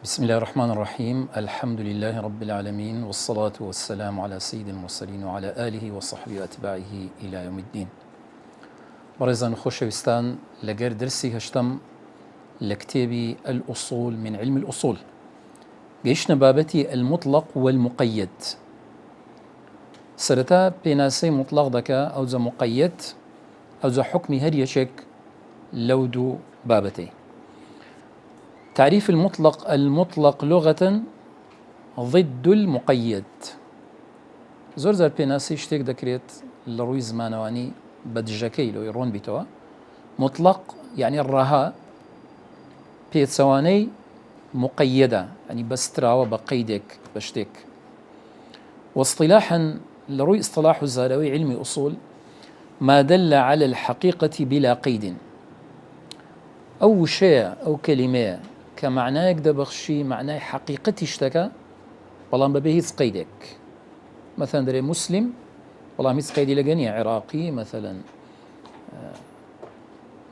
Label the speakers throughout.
Speaker 1: بسم الله الرحمن الرحيم. الحمد لله رب العالمين، والصلاة والسلام على سيد المرسلين وعلى آله وصحبه وأتباعه إلى يوم الدين. برزان خوشوستان لقر درسي هشتم لكتابي الأصول من علم الأصول. قيشنا بابتي المطلق والمقيد. سرتا بيناسي مطلق دكا أو ذا مقيد أو ذا حكمي هريشك لودو بابتي. تعريف المطلق لغة ضد المقيد. زور بيناسي شتيك دكريت لروي زمانواني بدجاكي لو يرون بيتوا مطلق يعني الرها بيتسواني مقيدة يعني بستراوة بقيدك بشتك. واصطلاحا لروي اصطلاح الزاروي علمي أصول ما دل على الحقيقة بلا قيد أو شيء أو كلمة كمعناك دبخشي معناه حقيقتي اشتكى والله ما به قيدك. مثلا دري مسلم والله ميز قيدي لقني عراقي مثلا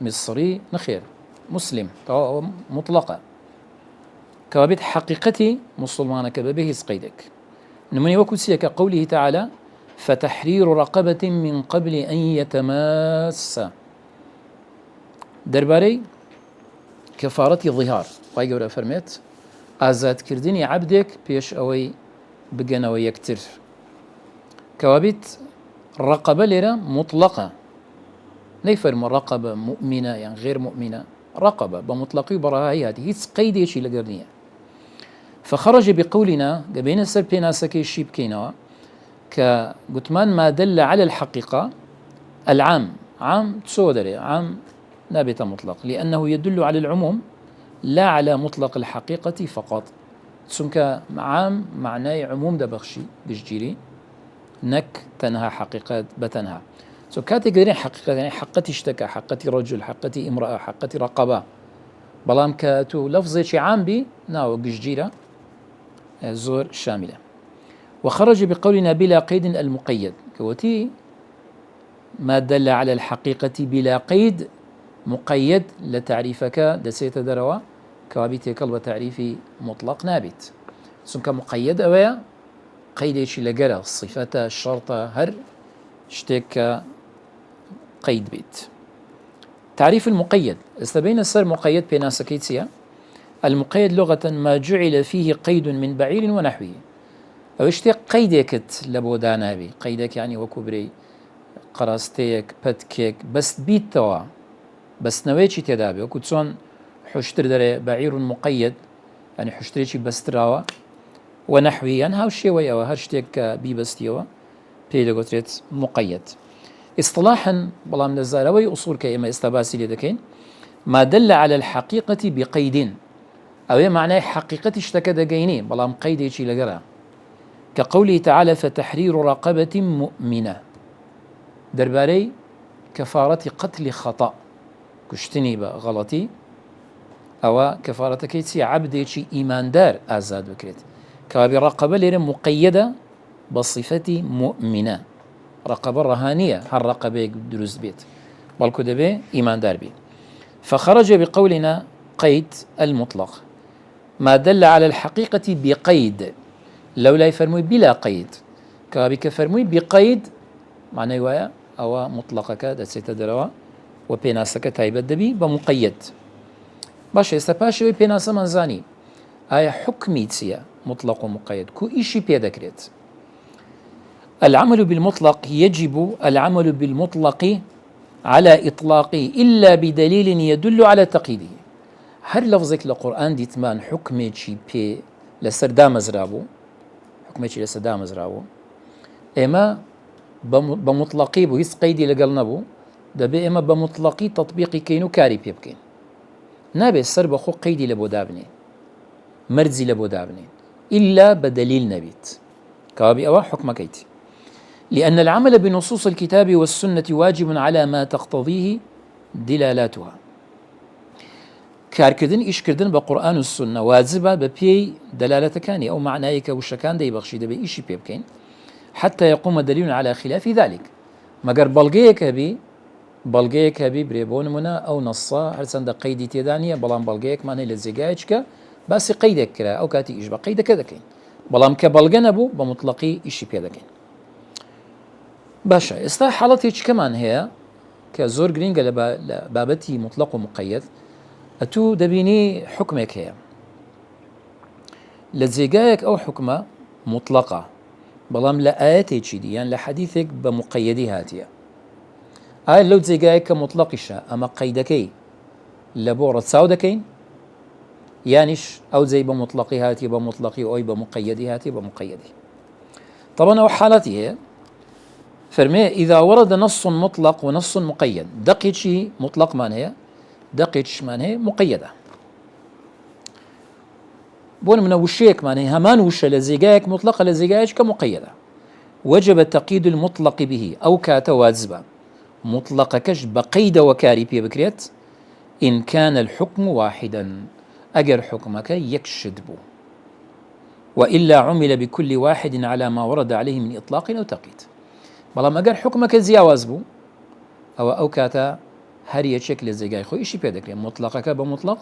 Speaker 1: مصري نخير مسلم مطلقة كوابيت حقيقتي مسلمانة كبه قيدك. نمني وكسي كقوله تعالى فتحرير رقبة من قبل أن يتماس درباري كفارة الظهار وايقورا فرميت آزاد كردني عبدك بيش أوي بقنا ويكتر كوابيت رقبة لرا مطلقة نيفرم رقبة مؤمنة يعني غير مؤمنة رقبة بمطلقي براها هذه هيت قيدي شي لقرنية. فخرج بقولنا قبينا سر بينا سكي الشيب كينا كقتمان ما دل على الحقيقة العام عام تسودري عام نابت مطلق لأنه يدل على العموم لا على مطلق الحقيقة فقط. سمك عام معناه عموم دبخشي بجيري نك تنها حقيقة بتنها سو كاتيجوري حقيقة يعني حقتي اشتكى حقتي رجل حقتي امرأة حقتي رقبة بلام كاتو لفظي شي عام بي ناو بجيرة زور شاملة. وخرج بقولنا بلا قيد المقيد كوتي ما دل على الحقيقة بلا قيد مقيد لتعريفك دسيت دروا كوابيتي كلب تعريفي مطلق نابت سمك مقيد أويا قيد شي لقرا الصفة الشرطة هر اشتك قيد بيت. تعريف المقيد استبين السر مقيد بين سكيتسيا. المقيد لغة ما جعل فيه قيد من بعير ونحوه أو اشتك قيدك لبودا نابي قيدك يعني وكبري قراستيك بتكيك بس بيت توا بس نويتشي تدابي وكتسون حشتر دري بعير مقيد يعني حشتريشي بستراوة ونحوي يعني هاوشي ويا هرشتك بيبستيوة بيلغوتريت مقيد. اصطلاحا بلام نزاروي أصول كيما استباسي لدكين ما دل على الحقيقة بقيد أو معناه حقيقة اشتكى دقيني بلام قيد يشي لقرا كقوله تعالى فتحرير رقبة مؤمنة درباري كفارة قتل خطأ كشتني بغلطي أو كفارة كيتسي عبدي إيمان دار آزاد بكريت كابي رقبة لير مقيدة بصفة مؤمنة رقبة رهانية هل رقبة دروز بيت بالكو دبي إيمان دار بي. فخرج بقولنا قيد المطلق ما دل على الحقيقة بقيد لولا يفرمي بلا قيد كابي كفرمي بقيد معنى ويا أو مطلقك دسيت دروا وبيناسك تايبت دبي بمقيد باش استباشي بيناسا منزاني آية حكمي تسيا مطلق ومقيد كو إيشي بيدكريت. العمل بالمطلق يجب العمل بالمطلق على إطلاقه إلا بدليل يدل على تقييده. هل لفظك لقرآن ديتمان حكمي شي بي لسردام زرابو حكمي شي لسردام زرابو إما بمطلقي بو هيس قيدي لقلنبو دبي إما بمطلقي تطبيقي كينو كاري بيبكين نابي السر بخو قيدي لبودابني مرزي لبودابني إلا بدليل نبيت كوابي أوا حكم كيتي. لأن العمل بنصوص الكتاب والسنة واجب على ما تقتضيه دلالاتها. كاركردن إشكردن بقرآن والسنة واجبة ببي دلالتكاني أو معنايك وشكان دي بخشي دبي إشي بيبكين حتى يقوم دليل على خلاف ذلك. مگر بلغيك هبي بريبون منا أو نصا هل سند قيدي تيدانية بلان بلغيك ماني لزيقايشك باسی قەیدێک کرا ئەو کاتی ئیش بە قەیدەکە دەکەین بەڵام کە بەڵگە نەبوو بە مطلقی ئیشی پێ دەکەین. باشە ئێستا حاڵەتێکمان هەیە کە زۆر گرنگە لە بابەتی مطلق و مقەیەد. ئەتوو دەبینی حکمێک هەیە لە جێگایەک ئەو حکمە مطلقە بەڵام لە ئاەتێکی دی یان لە حەدیثێک بە مقەیەدی هاتیە. ئایا لەو جێگایەک کە مطلقیشە ئەمە قەیدەکەی لە بۆ ڕەچاو دەکەین یانیش ئەو جێی بە مطلقی هاتی بە مطلقی ئەوی بە مقەیەدی هاتی بە مقەیەدی. طبعا ئەو حاڵەتی هەیە فەرمێ إذا ورد نص مطلق ونص مقيد دقيقي مطلق مان هي دقيقش مان هي مقيدة بون من وشيك مان هي همان وش لزيجاك مطلقة لزيجاك كمقيدة وجب تقييد المطلق به أو كاتواجبا مطلق كش بقيد وكاري بي بكريت إن كان الحكم واحدا أجر حكمك يكشدبو وإلا عمل بكل واحد على ما ورد عليه من إطلاق أو تقييد. بەڵام ئەگەر حکمەکە جیاواز بوو ئەو کاتە هەر یەکێک لە جێگای خۆی ئیشی پێ دەکرێت مطلقەکە بە مطلق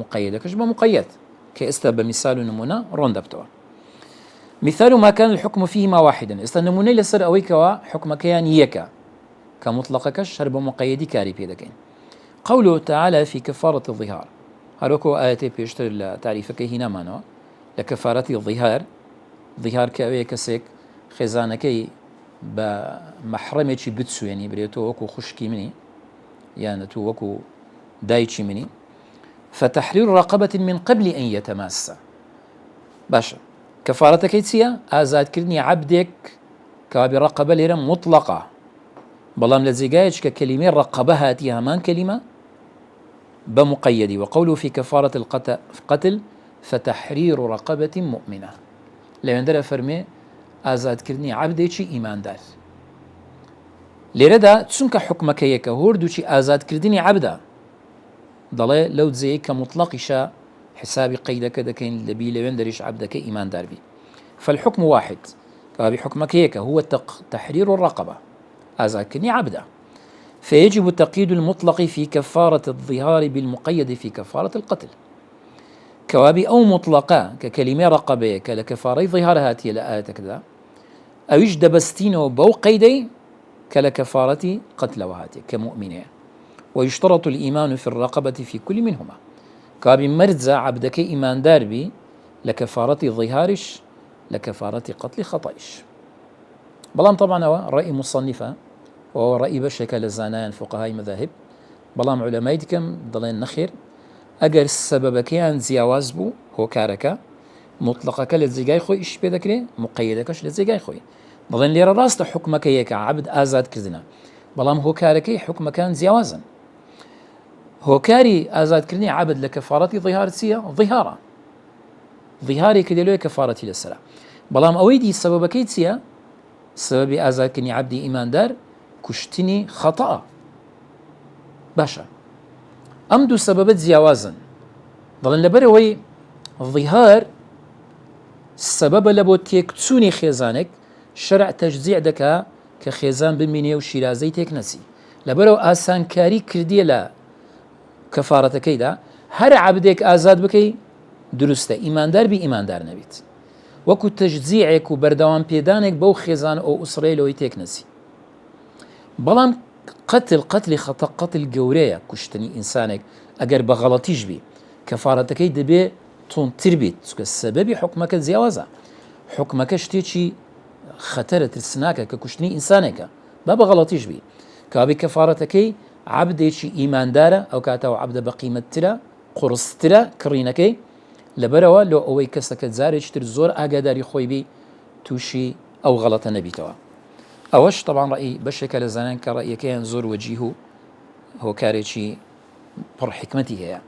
Speaker 1: مقەیەدەکەش بە مقەیەد کە ئێستا بە میسال و نمونە ڕۆن دەبتەوە. مثال ما كان الحكم فيهما واحدا ئێستا نمونەی لەسەر ئەوەی کەوا حکمەکەیان یەکە کە مطلقەکەش هەر بە مقەیەدی کاری پێ دەکەین. قوله تعالى في كفارة الظهار هەروەکو ئاەتێ پێشتر لە تاریفەکەی هینامانەوە لە کەفارەتی ظهار کە ئەوەیە کەسێک خێزانەکەی بە مەحرەمێکی بتسوێنی برێتەوە وەکو خوشکی منی یان تو وەکو دایکی منی فتحرير رقبة من قبل أن يتماسا. باشا كفارتك چییە؟ ئازادکردنی عەبدێک کەوا رقبة لێرە مطلقة بەڵام لە جێگایەک کە کەلیمەی رقبة هاتی هەمان کەلیمە بمقيدي. وقوله في كفارة القتل فتحرير رقبة مؤمنة لەوێندەرە فەرمێ ئازادکردنی عەبدێکی ئیماندار. لێرەدا چونکە حکمەکە یەکە هۆردووچی ئازادکردنی عەبدە دەڵێ لەو جێی کە مطلقیشە حسابی قەیدەکە دەکەین لەبی لەوێندەریش عەبدەکە ئیماندار بی. فالحكم واحد کەوابی حکمەکە یەکە هو تحرير الرقبة ئازادکردنی عەبدە. فيجب تقييد المطلق في كفارة الظهار بالمقيد في كفارة القتل. كوابي أو مطلقة ككلمة رقبة كلكفاري ظهار هاتي لآياتك ذا أو يجدبستينه بو قيدي كلكفارة قتل وهاتي كمؤمنة. ويشترط الإيمان في الرقبة في كل منهما كوابي مرزا عبدك إيمان داربي لكفارة ظهارش لكفارة قتل خطأش. بلام طبعا هو رأي مصنفة وهو رأي بشكل الزانان فقهاء مذاهب بلام علماء دكم ضلين نخير ئەگەر سەبەبەکەیان جیاواز بوو هۆکارەکە مطلقەکە لە جێگای خۆی ئیش پێ دەکرێت مقەیەدەکەش لە جێگای خۆی. دەڵێن لێرە ڕاستە حکمەکە یەکە عەبد ئازادکردنە بەڵام هۆکارەکەی حکمەکان جیاوازن. هۆکاری ئازادکردنی عەبد لە کەفارەتی ظیهار چییە؟ ظیهارە ظیهاری کە دەلوێ کەفارەتی لەسەرە بەڵام ئەوەی دی سەبەبەکەی چییە؟ سەبەبی ئازادکردنی عەبدی ئیماندار کوشتنی خەتەئە. باشە ئەم دوو سەبەبەت جیاوازن دەڵێن لەبەرەوەی ظیهار سەبەبە لە بۆ تێکچوونی خێزانێک شەرع تەشجیع دەکا کە خێزان بمینێ و شیرازەی تێک نەچی لەبەرەوە ئاسانکاری کردیە لە کەفارەتەکەیدا هەر عەبدێک ئازاد بکەی دروستە ئیماندار بی ئیماندار نەبیت وەکو تەشجیعێک و بەردەوام پێدانێک بەو خێزان ئەو ئوسرەیەوەی تێک نەچی. بەڵام قتلی خەتە قتل گەورەیە کوشتنی ئینسانێک ئەگەر بە غەڵەتیش بی کەفارەتەکەی دەبێ تونتر بیت چونکە سەبەبی حکمەکە جیاوازە حکمەکە شتێکی خەتەرە ترسناکە کە کوشتنی ئینسانێکە با بە غەڵەتیش بی کابی کەفارەتەکەی عەبدێکی ئیماندارە ئەو کاتەوە عەبدە بە قیمەتترە قورسترە کڕینەکەی لەبەرەوە لۆ ئەوەی کەسەکە جارێکتر زۆر ئاگاداری خۆی بی تووشی ئەو غەڵەتە نەبیتەوە. ئەوەش طبعا ڕەئی بەشێکە لە زانان کە ڕەیەکەیان زۆر وەجیه و هۆکارێکی پڕ حکمەتی هەیە.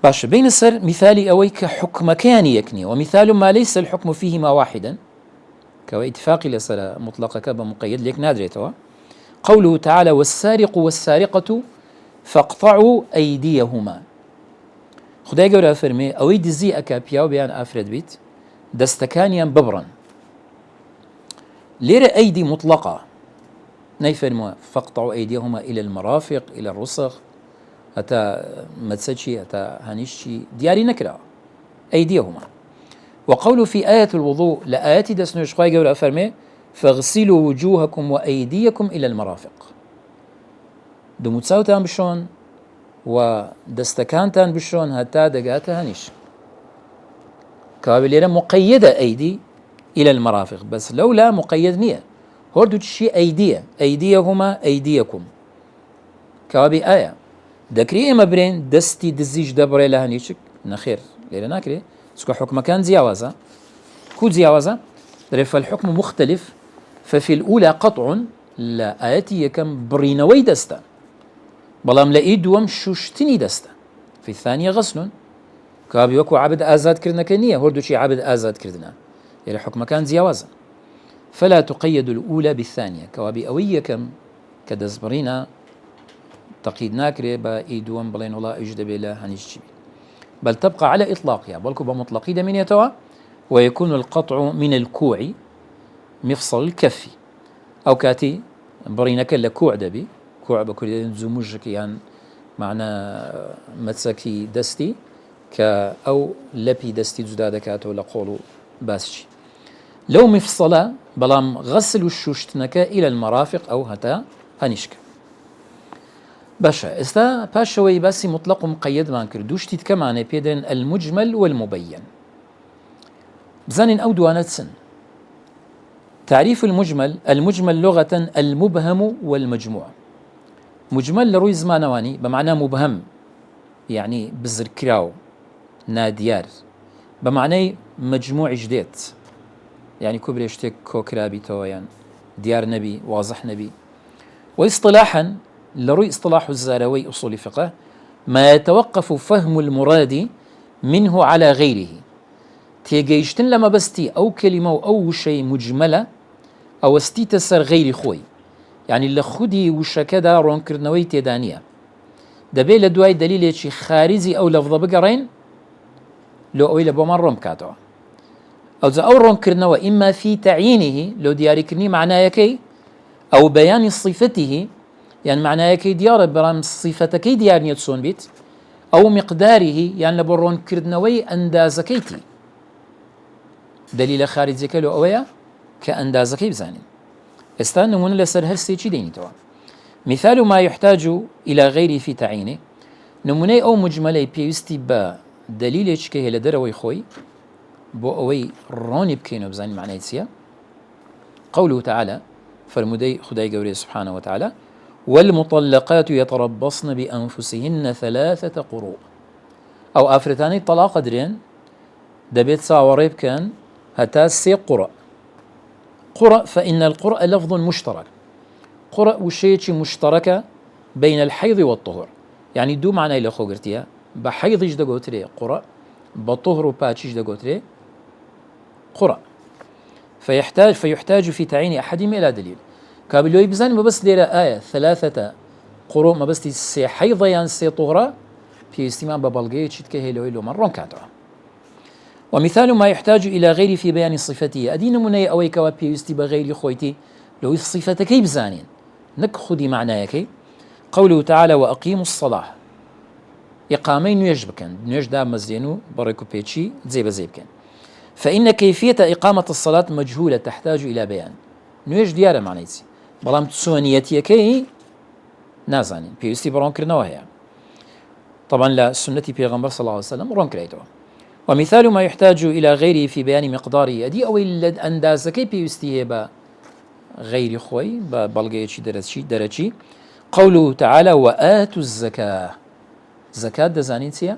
Speaker 1: باشە بینە سەر میثالی ئەوەی کە حکمەکەیان یەک نییە ومثال ما ليس الحكم فيهما واحدا کەوە ئیتفاقی لەسەر مطلقەکە بە مقەیەد لێک نادرێتەوە. قوله تعالى والسارق والسارقة فاقطعوا أيديهما. خدای گەورە فەرمێ ئەوەی دزی ئەکا پیاو بیان ئافرەت بیت دەستەکانیان ببڕن. ليرة أيدي مطلقة نيفرموا فاقطعوا أيديهما إلى المرافق إلى الرسغ هتا متسجي هتا هنيشي دياري نكرا أيديهما. وقوله في آية الوضوء لآيات دسنوش خواهي قول أفرمي فاغسلوا وجوهكم وأيديكم إلى المرافق. دموتساوتان بشون ودستكانتان بشون هتا دقاتها هنيش كابليرا مقيدة أيدي إلى المرافق، بس لولا مقيد نية هردو تشي أيديهما أيديكم كابي آية دكري إما برين دستي دزيج دبري لها نيشك نخير ليرا ناكري سكو حكم كان زياوازا كود زياوازا فالحكم مختلف. ففي الأولى قطع لا آياتي كم برينوي دستا بلام لقيد دوم شوشتني دستا. في الثانية غسل كابي وكو عبد آزاد كردنا كنية هردو شي عبد آزاد كردنا إلى حكم كان زياوازا. فلا تقيد الأولى بالثانية كوابي أوية كم كدزبرينا تقيد ناكري با إيدوم بلين الله إجد بلا هنيش بل تبقى على إطلاقها بلكو بمطلقي من يتوا. ويكون القطع من الكوع مفصل الكف أو كاتي برينك لكوع دبي كوع بكل زموجك يعني معنى متسكي دستي أو لبي دستي زدادة كاتو لقولو باسشي لو مفصلة بلام غسل الشوشتنك إلى المرافق أو هتا هنشك باشا استا باشوي باسي مطلق مقيد ما نكر دوشتي كمان بيدن المجمل والمبين بزانين أو دوانات سن. تعريف المجمل لغة المبهم والمجموع. مجمل لروي زمانواني بمعنى مبهم يعني بزركراو ناديار بمعنى مجموع جديت يعني كبريشتك كوكرابي تويان ديار نبي واضح نبي. واصطلاحا لروي اصطلاح الزاروي أصول فقه ما يتوقف فهم المراد منه على غيره تيجيشتن لما بستي أو كلمة أو شيء مجملة أو استي تسر غير خوي يعني اللي خدي وشكدا رونكرنوي تيدانية دبي لدواي دليل شي خارجي أو لفظة بقرين لو أويل بومان روم كاتو أو ذا أو رونكرنوي إما في تعيينه لو دياركني معناه يكي أو بيان صفته يعني معناه يكي ديار برام صفتكي ديار نيتسون بيت أو مقداره يعني لبرون كردنوي أندازكيتي دليل خارجي كلو أويا كأندازكي بزانين استان نمون لسر هرسي چي ديني توا. مثال ما يحتاج إلى غيره في تعيينه نموني أو مجملي بيوستي با دليل چكي هلا دروي خوي بو أوي روني بكينو بزانين معنى يتسيا. قوله تعالى فرمودي خداي قوري سبحانه وتعالى والمطلقات يتربصن بأنفسهن 3 قروء أو أفرتاني طلاق درين دبيت ساوريب كان هتا 3 قرأ. قرأ فإن القرأ لفظ مشترك قرأ وشيء مشتركة بين الحيض والطهر يعني دو معنى إلى خوغرتيا بحيض جدا قوتري قرأ بطهر وباتش جدا قوتري قرأ فيحتاج في تعيين أحدهم إلى دليل كابلو يبزان ما بس ليرة آية 3 قروء ما بس تسي حيض يعني سي طهرة في استماع ببلغي تشتكي هيلو مرون كاتوا. ومثال ما يحتاج إلى غير في بيان صفته أدين مني أويك وبيستي بغير خويتي لو صفتك بزانين نك خدي معناك. قوله تعالى وأقيموا الصلاة إقامين يجبكن نجدا مزينو بريكو بيتشي زيبكن فإن كيفية إقامة الصلاة مجهولة تحتاج إلى بيان نيج ديارة معنيتي بلام تسونيتي كي نازانين بيستي برون كرنوها طبعا لا سنة بيغمبر صلى الله عليه وسلم رون كريتو. ومثال ما يحتاج إلى غيره في بيان مقداره أدي أو اللد أندازكي بيستيه با غير خوي ببلغيتشي درجي. قوله تعالى وآتوا الزكاة زكاة دزانيتيا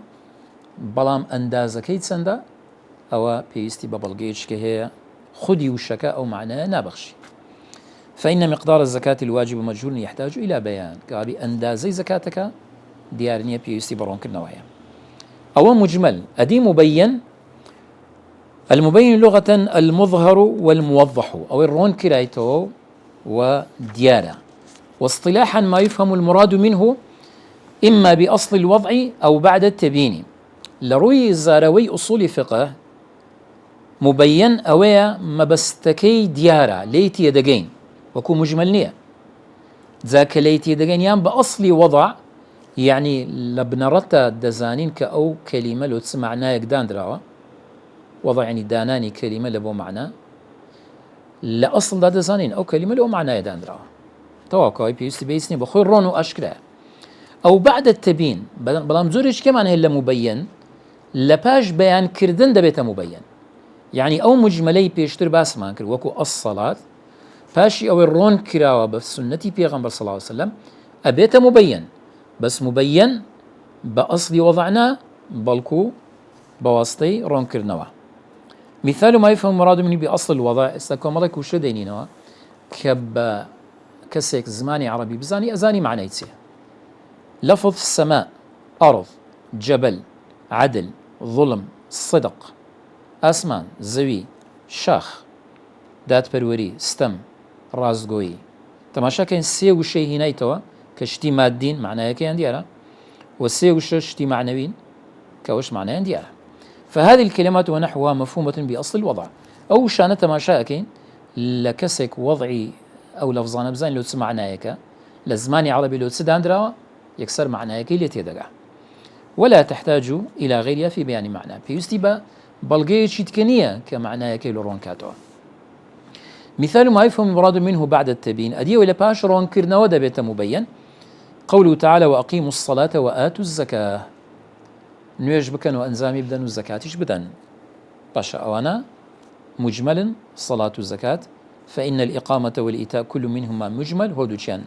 Speaker 1: بلام أندازكي تسندا أو بيستي ببلغيتش كهي خدي وشكا أو معناه نابخشي. فإن مقدار الزكاة الواجب مجهول يحتاج إلى بيان كابي أندازي زكاتك ديارنيا بيستي برون كرنوهيا. أو مجمل أدي مبين المبين لغة المظهر والموضح أو الرون كرايتو وديارة. واصطلاحا ما يفهم المراد منه إما بأصل الوضع أو بعد التبيين لروي الزاروي أصول فقه مبين أويا مبستكي ديارة ليتي يدقين وكو مجمل نية ذاك ليتي يدقين يام بأصل وضع يعني لبنرتا دزانين كأو كلمة لو تسمعنا يقدان دراوة وضع يعني داناني كلمة لبو معنى لأصل دا دزانين أو كلمة لو معنى يدان دراوة توقعي بيستي بيسني بخير رونو أشكره أو بعد التبيين بلام زورش كمان هي مبين لباش بيان كردن دبيت مبين يعني أو مجملي بيشتر باس ما كر وكو الصلاة باشي أو الرون كراوة بسنتي بيغمبر صلى الله عليه وسلم أبيت مبين بس مبين بأصل وضعنا بلكو بواسطي رون كرنوا مثال ما يفهم مراد مني بأصل الوضع استكون ملك وش دينينوا كسيك زماني عربي بزاني أزاني معنى يتسيه لفظ السماء أرض جبل عدل ظلم صدق أسمان زوي شاخ دات بروري ستم رازقوي تماشا كاين سي وشي هنايتوا كشتي مادين معناها كاين ديالها والسي وشتي معنويين كوش معناها ديالها فهذه الكلمات ونحوها مفهومة بأصل الوضع أو شانة تماشا كاين لكسك وضعي أو لفظانا بزين لو تسمعنا هيك لزماني عربي لو تسد عندراوا يكسر معناها كي ليتيدقع ولا تحتاج إلى غيرها في بيان معنى بيستيبا بلغي شيتكنية كمعناها كي لورون كاتوا مثال ما يفهم المراد منه بعد التبيين أدي ولا باش رون كرنا ودا بيت مبين قوله تعالى وأقيموا الصلاة وآتوا الزكاة نيج بكن وأنزامي بدن الزكاة إيش بدن باشا أوانا مجمل الصلاة والزكاة فإن الإقامة والإيتاء كل منهما مجمل هودوشان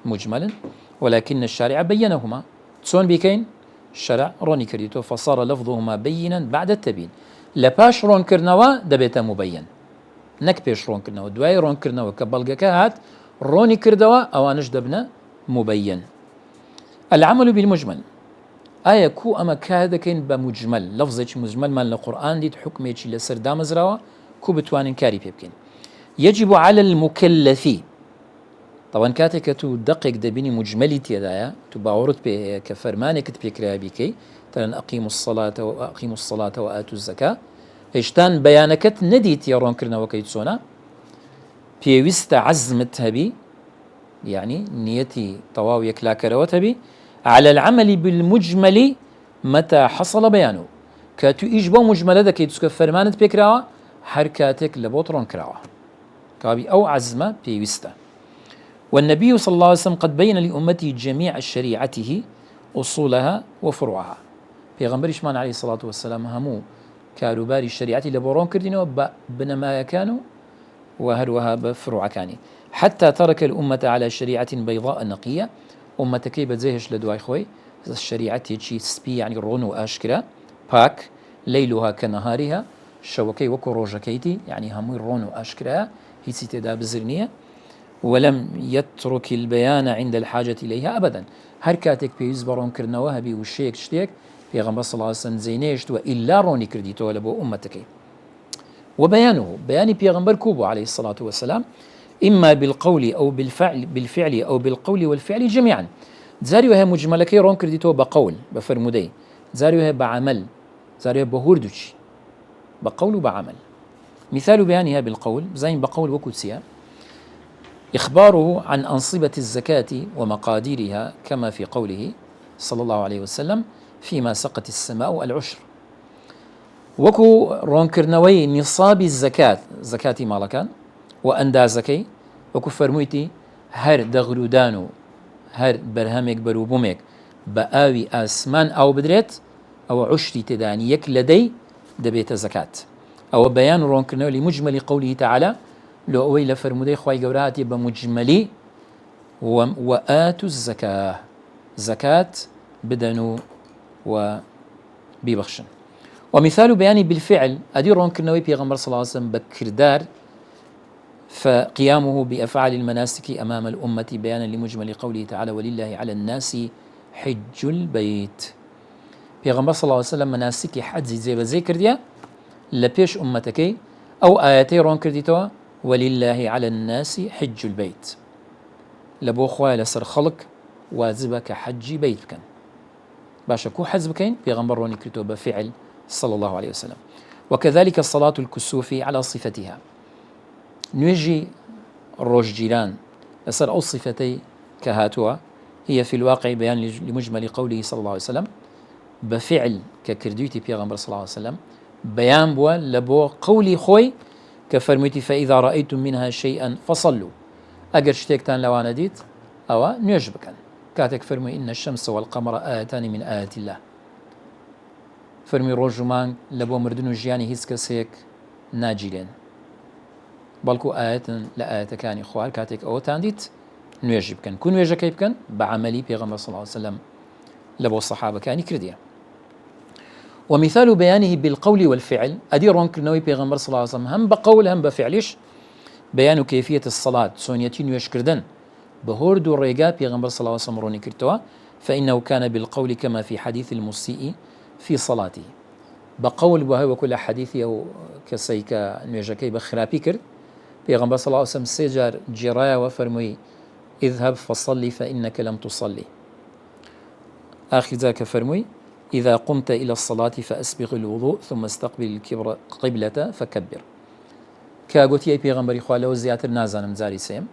Speaker 1: مجمل ولكن الشارع بينهما تسون بكين الشرع روني كريتو فصار لفظهما بينا بعد التبيين لباش رون كرنوا دبيت مبين نك بيش رون كرنوا دواي رون كرنوا كبلغك هات روني كردوا أوانش دبنا مبين العمل بالمجمل آية كو أما كهذا كين بمجمل لفظة مجمل من القرآن دي حكمة لسر دامزراوة كو بتوان كاري بيبكين يجب على المكلف طبعا كاتك تو دقق دبيني مجملتي دايا تو باورت بي كفرمانك تبيكريا بيكي تلن أقيموا الصلاة وآتوا الزكاة اشتان بيانكت نديت يرون كرنا وكيتسونا بيوست عزمتها بي يعني نيتي طواو يكلا كروتها بي على العمل بالمجمل متى حصل بيانه كاتو إجبا مجملة دا كيتسك فرمانت بيكراوا حركاتك لبوترون كراوا كابي أو عزمة بيوستا والنبي صلى الله عليه وسلم قد بين لأمته جميع شريعته أصولها وفروعها بيغمبر إشمان عليه الصلاة والسلام همو كاروباري الشريعة لبورون كردينو بنما كانوا وهروها بفروع كاني حتى ترك الأمة على شريعة بيضاء نقية أمة كي بتزيهش لدواي خوي الشريعة تيجي سبي يعني رونو أشكرا باك ليلها كنهارها شوكي وكروجكيتي يعني همو رونو أشكرا هي سيتدا بزرنية ولم يترك البيان عند الحاجة إليها أبدا هركاتك بيز برون كرنوها بي وشيك شتيك بيغمبر صلى الله عليه وسلم زينيشت وإلا روني كرديتو لبو أمتك وبيانه بيان بيغمبر كوبو عليه الصلاة والسلام إما بالقول أو بالفعل أو بالقول والفعل جميعا زاريوها مجملكي رون كرديتو بقول بفرمودي زاريوها بعمل زاريوها بهوردوش بقول وبعمل مثال بيانها بالقول زين بقول وكتسيا إخباره عن أنصبة الزكاة ومقاديرها كما في قوله صلى الله عليه وسلم فيما سقت السماء العشر وكو رونكرنوي نصاب الزكاة زكاة مالكان وأندا زكي وكو فرمويتي هر دغلودانو هر برهمك بروبومك بآوي آسمان أو بدريت أو عشري تداني يك لدي دبيت زكاة أو بيان رونكرنوي لمجمل قوله تعالى لو أوي لفرمودي خواي قوراتي بمجملي وآتوا الزكاة زكاة بدنو وبيبخشن ومثال بياني بالفعل أدي رونكرنوي بيغمبر صلى الله عليه وسلم بكردار فقيامه بأفعال المناسك أمام الأمة بيانا لمجمل قوله تعالى ولله على الناس حج البيت بيغمبر صلى الله عليه وسلم مناسك حج زي بزي كرديا لبيش أمتكي أو آياتي رونكرديتوا ولله على الناس حج البيت لبو خواه لسر خلق واجبك حج بيت كان باشا كو حزب كين بيغمبر روني كريتو بفعل صلى الله عليه وسلم وكذلك الصلاة الكسوف على صفتها نيجي روج جيران لسر أو صفتي كهاتوا هي في الواقع بيان لمجمل قوله صلى الله عليه وسلم بفعل ككردويتي بيغمبر صلى الله عليه وسلم بيان بوا لبو قولي خوي كفرميتي فإذا رأيتم منها شيئا فصلوا أجر شتيكتان لوانا ديت أو نيوش بكن كاتك فرمي إن الشمس والقمر آيتان من آيات الله فرمي روجمان لبو مردن جياني هيس كسيك ناجيلين بلكو آيات لآيات كاني خوار كاتك أو تانديت نوێژی بکەن کو نوێژەکەی بکەن بە عملی پێغەمبەر صلی الله عليه وسلم لەبۆ سەحابەکانی کردیە ومثال بيانه بالقول والفعل أدي رونكرنوي بيغمبر صلى الله عليه وسلم هم بقول هم بفعلش بيان كيفية الصلاة سونيتين يشكردن بهورد الرجاء بيغمبر صلى الله عليه وسلم روني كرتوا فإنه كان بالقول كما في حديث المسيء في صلاته بقول بهاي وكل حديث أو كسيكا نيجاكي بخرابي كرد بيغمبر صلى الله عليه وسلم سيجار جرايا وفرمي اذهب فصلي فإنك لم تصلي آخر ذاك فرمي إذا قمت إلى الصلاة فأسبغ الوضوء ثم استقبل القبلة فكبر كاغوتي أي بيغمبري خواه زياتر نازانم زاري سيم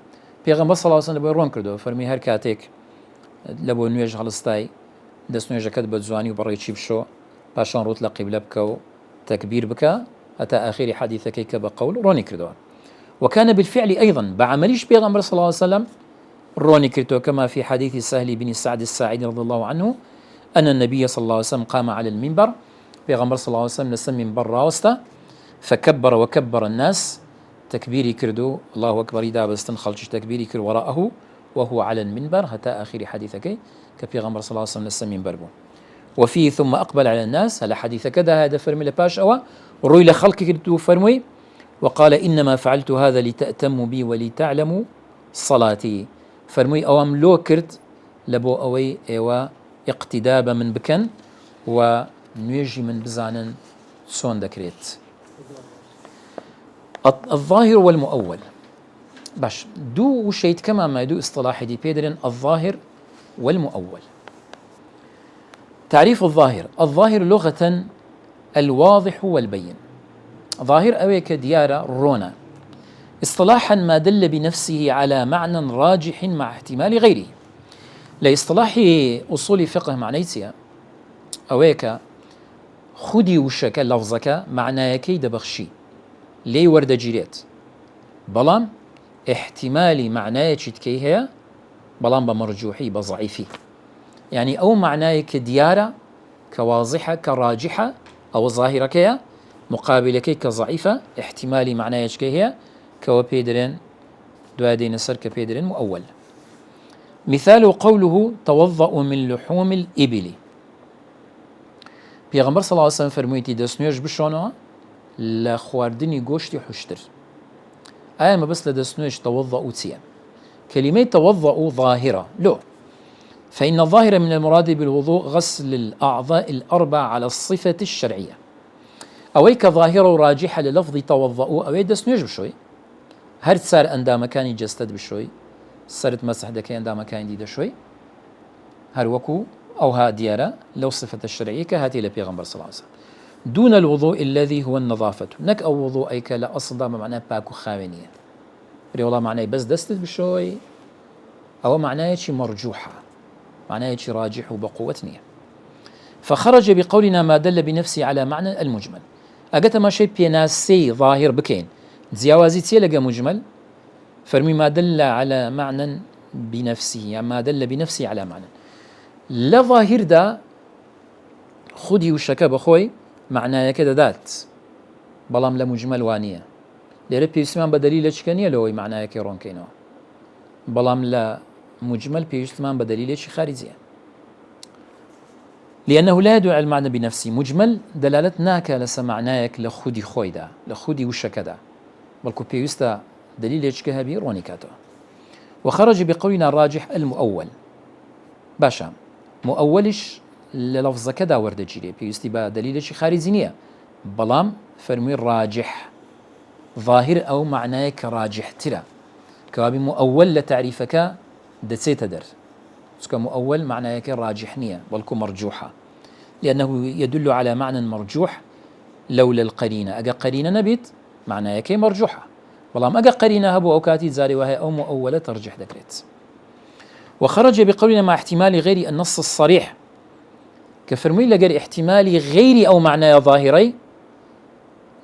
Speaker 1: بيغمبر صلى الله عليه وسلم بيرون كردو فرمي هر كاتيك لبو نوێژ هەڵستای دەست نوێژەکەت بە جوانی و بەڕێکی بشۆ پاشان ڕوت لە قیبلە بکە و تەکبیر بکە هەتا ئاخری حەدیثەکەی کە بە قەول ڕۆنی کردووە وكان بالفعل أيضا بعمليش بيغمبر صلى الله عليه وسلم روني كرتو كما في حديث سهل بن سعد الساعدي رضي الله عنه أن النبي صلى الله عليه وسلم قام على المنبر بيغمبر صلى الله عليه وسلم نسم منبر راوسته فكبر وكبر الناس تكبيري كردو الله أكبر إذا بستنخلش تكبيري كر وراءه وهو على المنبر حتى آخر حديثك كبيغمبر صلى الله عليه وسلم نسم منبر وفيه ثم أقبل على الناس هل حديث كذا هذا فرمي لباش أو روي لخلق كردو فرمي وقال إنما فعلت هذا لتأتموا بي ولتعلموا صلاتي فرمي أوام لو كرت لبو أوي إيوا اقتداب من بكن ونيجي من بزانن سون دكريت الظاهر والمؤول باش دو وشيت كما ما دو اصطلاح دي بيدرن الظاهر والمؤول تعريف الظاهر لغة الواضح والبين ظاهر أويك ديارة رونا اصطلاحا ما دل بنفسه على معنى راجح مع احتمال غيره لاصطلاح أصول فقه معنيتها أويك خدي وشك لفظك معناه كيد بخشي لي ورد جيريت بلام احتمالي معناه كي هي بلام بمرجوحي بضعيفي يعني أو معناه كديارة كواضحة كراجحة أو ظاهرة كيا مقابلة كي كضعيفة احتمالي معناه كي هي كوا بيدرين دوادين سر كبيدرين مؤول مثال قوله توضأ من لحوم الإبل پیغمبر صلى الله عليه وسلم فرمويتي دسنوش بشونها لخواردني گوشتي حشتر آية ما بس لدسنوش توضأ تيا كلمة توضأ ظاهرة لو فإن الظاهر من المراد بالوضوء غسل الأعضاء الأربع على الصفة الشرعية أويك ظاهرة وراجحة للفظ توضأ أوي دسنوش بشوي هر سار اندام كاني جستد بشوي سرت مسح دكي اندام كان دي شوي هر وكو او ها ديارة لو صفة الشرعية كهاتي لبيغمبر صلى الله عليه وسلم دون الوضوء الذي هو النظافة نك او وضوء ايك لا اصلا معناه باكو خاوينية بري والله معناه بس دستد بشوي او معناه شي مرجوحة معناه شي راجح وبقوة نية فخرج بقولنا ما دل بنفسه على معنى المجمل اجت ما شي بيناسي ظاهر بكين زياوازي تيلقى مجمل فرمي ما دل على معنى بنفسه يعني ما دل بنفسه على معنى لا ظاهر دا خدي وشكا بخوي معناه كده ذات بلام لا مجمل وانية ليرى بيسمان بدليل شكانية لو معناه كيرون كينو بلام لا مجمل بيسمان بدليل شي خارجية لأنه لا يدل على المعنى بنفسه مجمل دلالتناك لسمعناك لخدي خوي دا لخدي وشكا دا بلكو بيوستا دليل يشكها بي رونيكاتو وخرج بقولنا الراجح المؤول باشا مؤولش للفظ كذا ورد جيري بيوستي با دليل شي خارجينيه بلام فرمي الراجح ظاهر او معناه كراجح ترى كوابي مؤول لتعريفك دسيت در سكا مؤول معناه كراجح نيه بلكو مرجوحه لانه يدل على معنى مرجوح لولا القرينه اجا قرينه نبيت معناه كي مرجوحه والله ما قرينا هبو أوكاتي زاري وهي أو مؤولة ترجح ذكرت وخرج بقولنا مع احتمال غير النص الصريح كفرمي لقر احتمال غير أو معنى ظاهري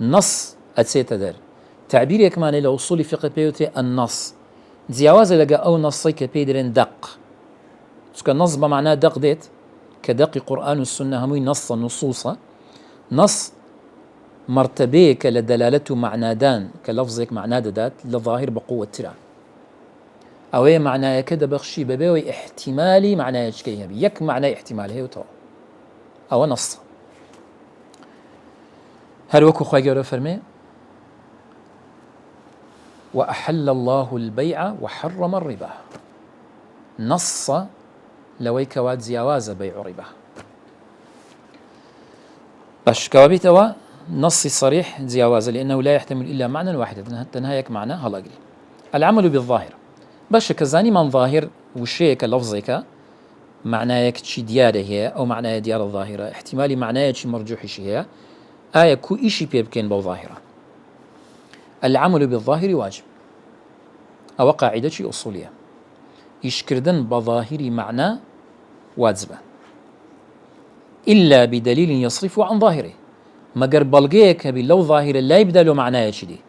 Speaker 1: نص أتسيت در تعبير يكمان إلى أصول فقه بيوتي النص جواز لقى أو نصي كبيدرين دق سكا النص بمعنى دق ديت كدق قرآن والسنة همي نص نصوصا نص مرتبه كالدلالته معنى دان كلفظك معنى دات لظاهر بقوة ترى أو معنى كده بخشي ببيوي احتمالي معنى يشكيه بي يك معنى احتمال هي وتو أو نص هل وكو خواجه فرمي وأحل الله البيع وحرم الربا نص لويك واد زياواز بيع ربا باش كوابيتوا نص صريح زياواز لأنه لا يحتمل إلا معنى واحدا تنهايك معنى هلا قلي العمل بالظاهر باش كزاني من ظاهر وشيك لفظك معناك شي دياره هي أو معناها ديار الظاهرة احتمالي معناها شي مرجوح شي هي آية كو إشي بيبكين بظاهرة العمل بالظاهر واجب أو قاعدة شي أصولية يشكردن بظاهر معنى واجبة إلا بدليل يصرف عن ظاهره مگر بلغيك باللو ظاهر لا يبدأ معناه شدي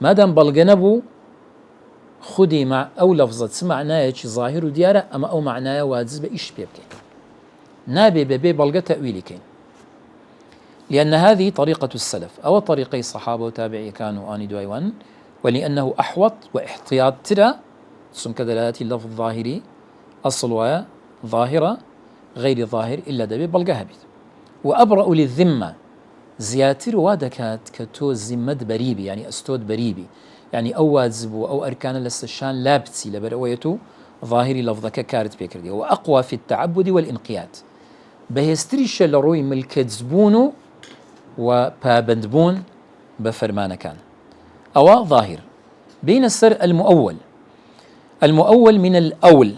Speaker 1: ما دام بلغ نبو خدي مع أو لفظة معناه ظاهر ديارة أما أو معناه واجبة إيش بيبكي نابي ببي بلغة تأويلكين لأن هذه طريقة السلف أو طريقي الصحابة وتابعي كانوا آني دويوان ولأنه أحوط واحتياط ترى سن كدلالات اللفظ الظاهري أصل ظاهرة غير ظاهر إلا دبي بلغها بيت وأبرأ للذمة زياتر وادكات كتو زمد بريبي يعني أستود بريبي يعني أو واجب أو أركان الاستشان لابتسي لبرأويتو ظاهري لفظك كارت بيكردي وأقوى في التعبد والإنقياد بهستريش لروي ملكتزبونو وبابندبون بفرمان كان أو ظاهر بين السر المؤول من الأول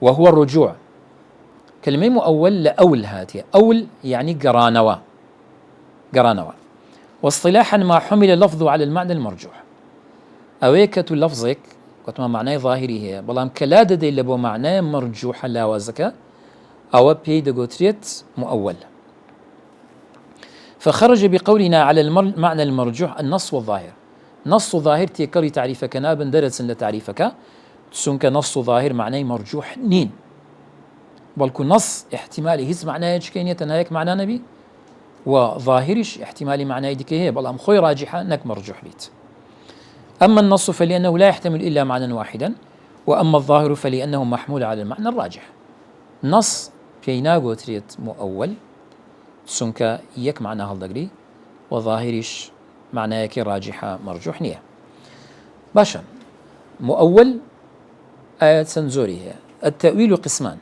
Speaker 1: وهو الرجوع كلمة مؤول لأول هاتية أول يعني قرانوا واصطلاحا ما حمل لفظه على المعنى المرجوح أويكة لفظك كتما معناه ظاهري هي بلام كلادة دي لبو معناه مرجوح لا وزكا أو بيدغوتريت مؤول فخرج بقولنا على المعنى المرجوح النص والظاهر نص ظاهر تيكري تعريفك نابن درس لتعريفك تسنك نص ظاهر معناه مرجوح نين بلكو نص احتمالي هز معناه كينية هيك معناه نبي وظاهرش احتمالي معناه يدك هي بلام خوي راجحة انك مرجوح بيت أما النص فلأنه لا يحتمل إلا معنى واحدا وأما الظاهر فلأنه محمول على المعنى الراجح نص بيناغو تريت مؤول سنك يك معنى هالدقري وظاهرش معناه يك راجحة مرجوح نية باشا مؤول آيات سنزوري هي التأويل قسمان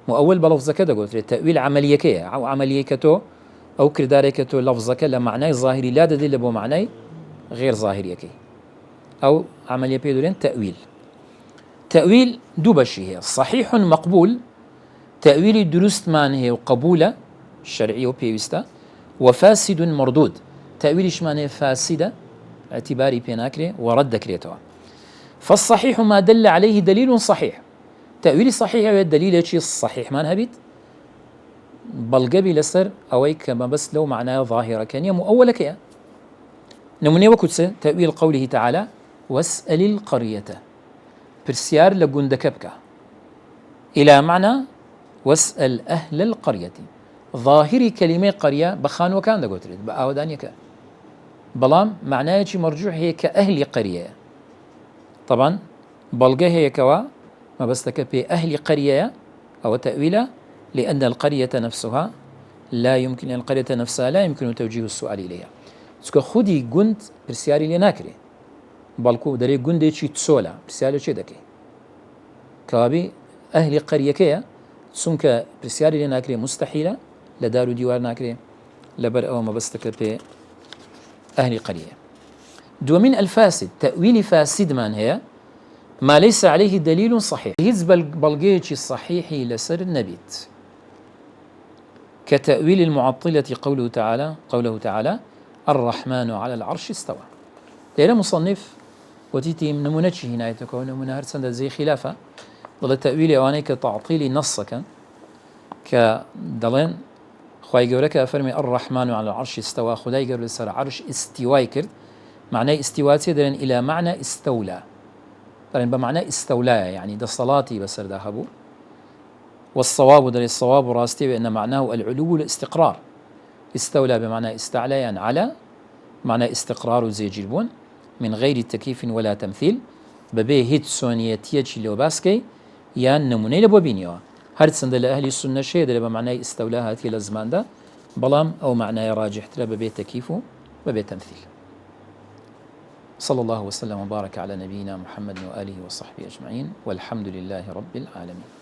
Speaker 1: مؤول بلفظك دا قلت التأويل عمليكية أو عمليكتو أو كرداريكتو لفظك لمعنى ظاهري لا دليل بو معنى غير ظاهريكي أو عملية بيدولين تأويل دو بشي هي صحيح مقبول تأويل درست مان هي وقبولة الشرعية وبيوستا وفاسد مردود تأويل شمان فاسدة اعتباري بيناكري ورد كريتوا فالصحيح ما دل عليه دليل صحيح تأويل صحيح هو الدليل شيء صحيح ما نهبيت بلقبي لسر أويك ما بس لو معناه ظاهرة كان مؤولة كيا نموني وكتس تأويل قوله تعالى واسأل القرية برسيار لقندكبك إلى معنى واسأل أهل القرية ظاهري كلمة قرية بخان وكان دا قلت بأودانيك بلام معناه شيء مرجوح هي كأهل قرية طبعا بلقى هي كوا ما بس بأهل قرية أو تأويله لأن القرية نفسها لا يمكن القرية نفسها لا يمكن توجيه السؤال إليها سكو خودي قند برسياري لناكري بالكو داري قند يشي تسولا برسياري شي دكي كوابي أهل قرية كيا سنك برسياري لناكري مستحيلة لدارو ديوار ناكري لبر أو ما بس أهل قرية دومين الفاسد تأويل فاسد من هي ما ليس عليه دليل صحيح هز بلغيتش الصحيح لسر النبيت كتأويل المعطلة قوله تعالى الرحمن على العرش استوى ليلة مصنف وتيتي من نمونتش هنا يتكون نمونة هرسند زي خلافة دڵێت تەویلی ئەوانەی کە تعطیلی نەسەکەن کە دەڵێن خوای گەورە کە فەرمی الرحمن على العرش استوى خدای گەورە لەسەر عرش استیوای کرد معنای استیواچێ دەڵێن إلى معنى استولى دەڵێن بە معنای استولایە يعني دەسەڵاتی بەسەردا هەبوو والصواب دەڵێ الصواب ڕاستی بأن معناه العلو والاستقرار استولى بمعنى استعلى يعني على معنى استقرار وزيجير بون من غير تكييف ولا تمثيل بەبێ هیچ سۆنیەتیەکی لێو باسکەی یان نمونەی لە بۆ بینیەوە هەر چەندە لە ئەهلی سونە شەیە دەڵێ بە معنای ئیستەولا هاتیە لە زماندا بەڵام ئەو معنایە ڕاجحترە بەبێ تەکییف و بەبێ تەمثیل صلى الله وسلم وبارك على نبينا محمد وآله وصحبه أجمعين والحمد لله رب العالمين